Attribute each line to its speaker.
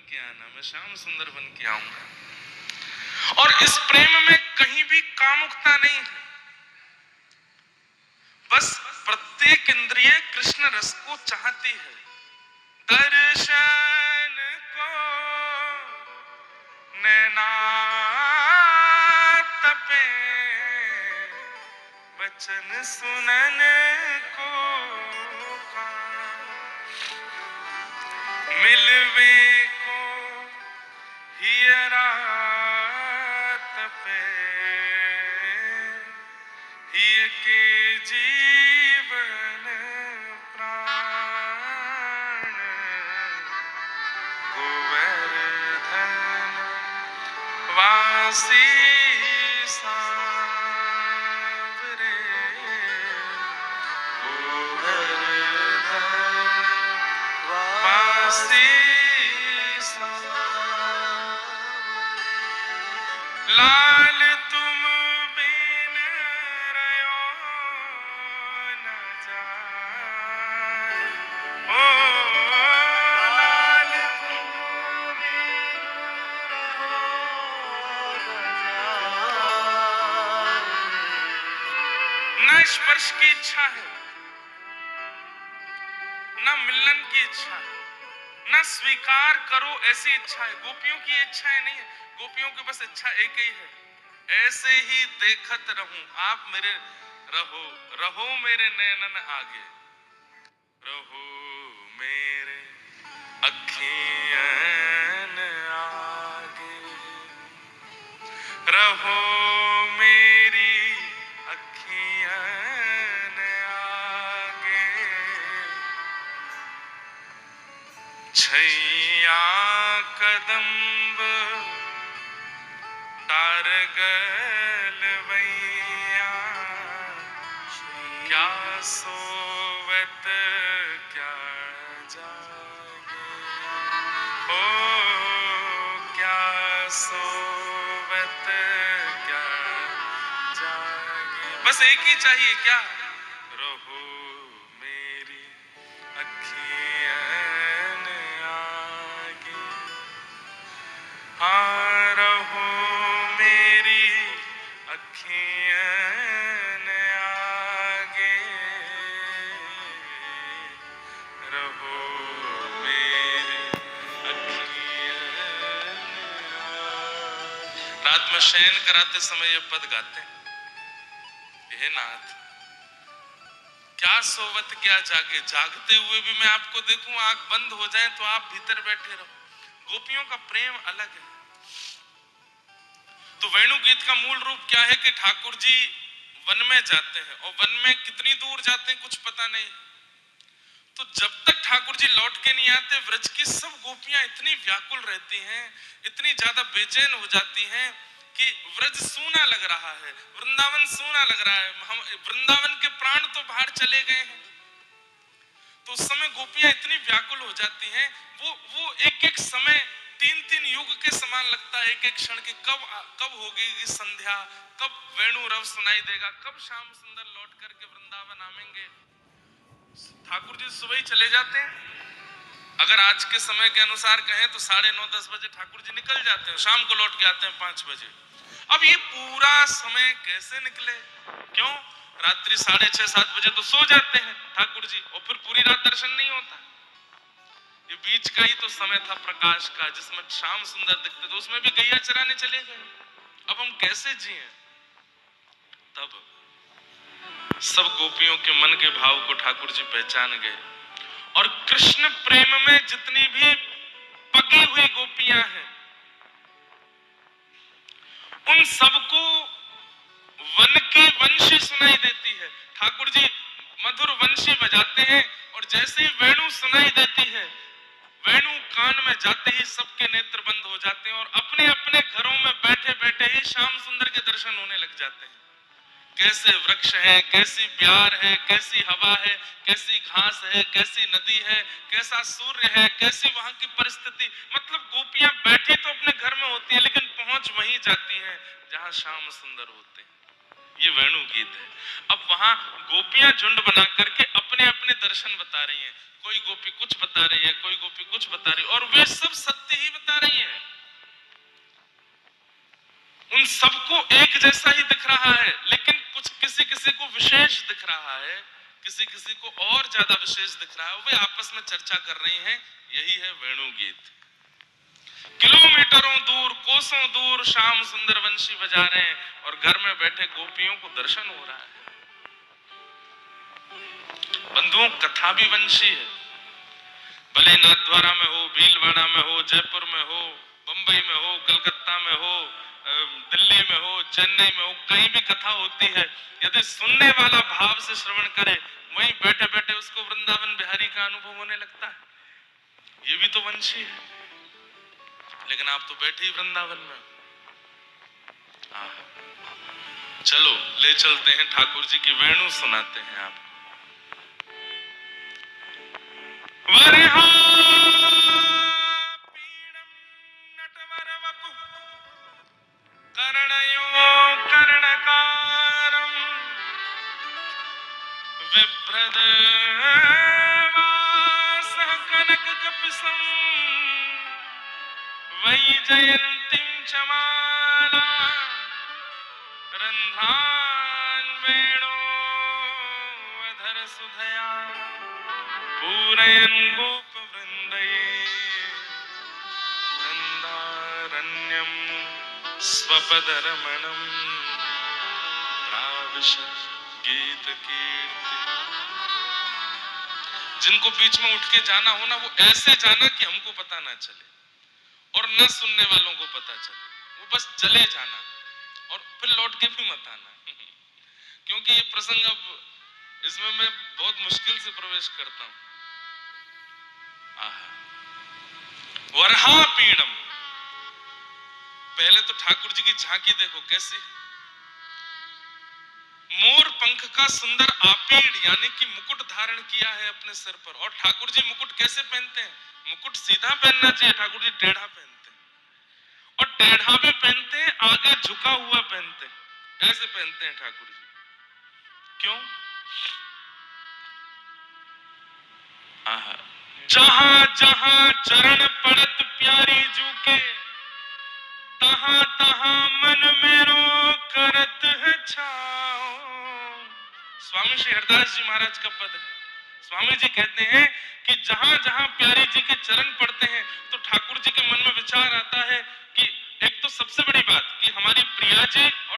Speaker 1: के आना, मैं श्याम सुंदर बन के आऊंगा। और इस प्रेम में कहीं भी कामुकता नहीं है, बस प्रत्येक इंद्रिय कृष्ण रस को चाहती है। दर्शन को नैना तपे, वचन सुनन को कान, मिलवे को हियरा तपे, हिय के जीवन प्राण, गोवर्धन वासी सांवरे, गोवर्धन वासी लाल तुम बिन रयो न जाए, ओ लाल तुम बिन रयो न जाए। न स्पर्श की इच्छा है, न मिलन की इच्छा है, न स्वीकार करो ऐसी इच्छा है। गोपियों की इच्छाएं नहीं है, गोपियों की बस इच्छा एक ही है, ऐसे ही देखत रहूं, आप मेरे रहो, रहो मेरे नैनन आगे, रहो मेरे अखियन आगे, रहो मेरी अखियन आगे, छैया कदम्ब तारगल वैया, क्या सोवत क्या जागे, ओ क्या सोवत क्या जागे। बस एक ही चाहिए, क्या? रहो मेरी अखियन आगे, हाँ रहो मेरी अखियन आगे, रहो मेरी अखियन आगे। रात में शयन कराते समय ये पद गाते हैं, हे नाथ क्या सोवत क्या जागे, जागते हुए भी मैं आपको देखूं, आंख बंद हो जाए तो आप भीतर बैठे रहो। गोपियों का प्रेम अलग है। तो वेणु गीत का मूल रूप क्या है कि ठाकुर जी वन में जाते हैं, और वन में कितनी दूर जाते हैं कुछ पता नहीं। तो जब तक ठाकुर जी लौट के नहीं आते, व्रज की सब गोपियां इतनी व्याकुल रहती हैं, इतनी ज्यादा बेचैन हो जाती हैं कि व्रज सूना लग रहा है, वृंदावन सूना लग रहा है, हम वृंदावन के प्राण तो बाहर चले गए हैं। तो उस समय गोपियां इतनी व्याकुल हो जाती हैं, वो एक एक समय तीन तीन युग के समान लगता है, एक एक क्षण की कब होगी संध्या, कब वेणु रव सुनाई देगा, कब श्याम सुंदर लौट करके वृंदावन आवेंगे। ठाकुर जी सुबह ही चले जाते हैं, अगर आज के समय के अनुसार कहें तो 9:30-10 बजे ठाकुर जी निकल जाते हैं, शाम को लौट के आते हैं 5 बजे। अब ये पूरा समय कैसे निकले? क्यों? रात्रि 6:30-7 बजे तो सो जाते हैं ठाकुर जी, और फिर पूरी रात दर्शन नहीं होता। ये बीच का ही तो समय था प्रकाश का, जिसमें श्याम सुंदर दिखते, तो उसमें भी गैया चराने चले गए। अब हम कैसे जिए? तब सब गोपियों के मन के भाव को ठाकुर जी पहचान गए, और कृष्ण प्रेम में जितनी भी पकी हुई गोपियां हैं, उन सबको वन की वंशी सुनाई देती है। ठाकुर जी मधुर वंशी बजाते हैं, और जैसे ही वेणु सुनाई देती है, वेणु कान में जाते ही सबके नेत्र बंद हो जाते हैं, और अपने अपने घरों में बैठे बैठे ही श्याम सुंदर के दर्शन होने लग जाते हैं। कैसे वृक्ष है, कैसी प्यार है, कैसी हवा है, कैसी घास है, कैसी नदी है, कैसा सूर्य है, कैसी वहां की परिस्थिति। मतलब गोपियां बैठी तो अपने घर में होती है, लेकिन पहुंच वहीं जाती हैं जहां श्याम सुंदर होते हैं। ये वेणु गीत है। अब वहां गोपियां झुंड बना करके अपने अपने दर्शन बता रही हैं कोई गोपी कुछ बता रही है, कोई गोपी कुछ बता रही है, और वे सब सत्य ही बता रही है। उन सबको एक जैसा ही दिख रहा है, लेकिन कुछ किसी किसी को विशेष दिख रहा है, किसी किसी को और ज्यादा विशेष दिख रहा है। वे आपस में चर्चा कर रही हैं। यही है वेणु गीत। किलोमीटरों दूर, कोसों दूर श्याम सुंदर वंशी बजा रहे हैं, और घर में बैठे गोपियों को दर्शन हो रहा है। बंधुओं, कथा भी वंशी है। भले नाथद्वारा में हो, भीलवाड़ा में हो, जयपुर में हो, बंबई में हो, कलकत्ता में हो, दिल्ली में हो, चेन्नई में हो, कहीं भी कथा होती है, यदि सुनने वाला भाव से श्रवण करे, वहीं बैठे बैठे उसको वृंदावन बिहारी का अनुभव होने लगता है। ये भी तो वंशी है। लेकिन आप तो बैठे ही वृंदावन में। चलो ले चलते हैं, ठाकुर जी की वेणु सुनाते हैं आप। वरहा पीणम नटवर वपु कर्णयो कर्णकारम बिभ्रदवासः कनक कपिसं वैजयन्तीं च माला रन्ध्रान् वेणोऽधर सुधया पूरयन् गोपवृन्दये वृन्दारण्यं स्वपदरमणं प्राविशत् गीतकीर्ति। जिनको बीच में उठ के जाना हो ना, वो ऐसे जाना कि हमको पता ना चले और न सुनने वालों को पता चले। वो बस चले जाना और फिर लौट के भी मत आना। क्योंकि ये प्रसंग अब इसमें मैं बहुत मुश्किल से प्रवेश करता हूं। वरहा पीड़म, पहले तो ठाकुर जी की झांकी देखो कैसी। मोर पंख का सुंदर आपीड़ यानी कि मुकुट धारण किया है अपने सिर पर। और ठाकुर जी मुकुट कैसे पहनते हैं? मुकुट सीधा पहनना चाहिए, ठाकुर जी टेढ़ा पहनते हैं। और टेढ़ा भी पहनते हैं, आगे झुका हुआ पहनते हैं, ऐसे पहनते हैं ठाकुर जी। क्यों? जहां जहां चरण पड़त प्यारी जू के, तहां तहां मन मेरो करत है छाओ। स्वामी श्री हरदास जी महाराज का पद है। स्वामी जी कहते हैं कि जहां जहां प्यारी जी के चरण पड़ते हैं तो ठाकुर जी के मन में विचार आता है कि एक तो सबसे बड़ी बात कि हमारी प्रिया जी और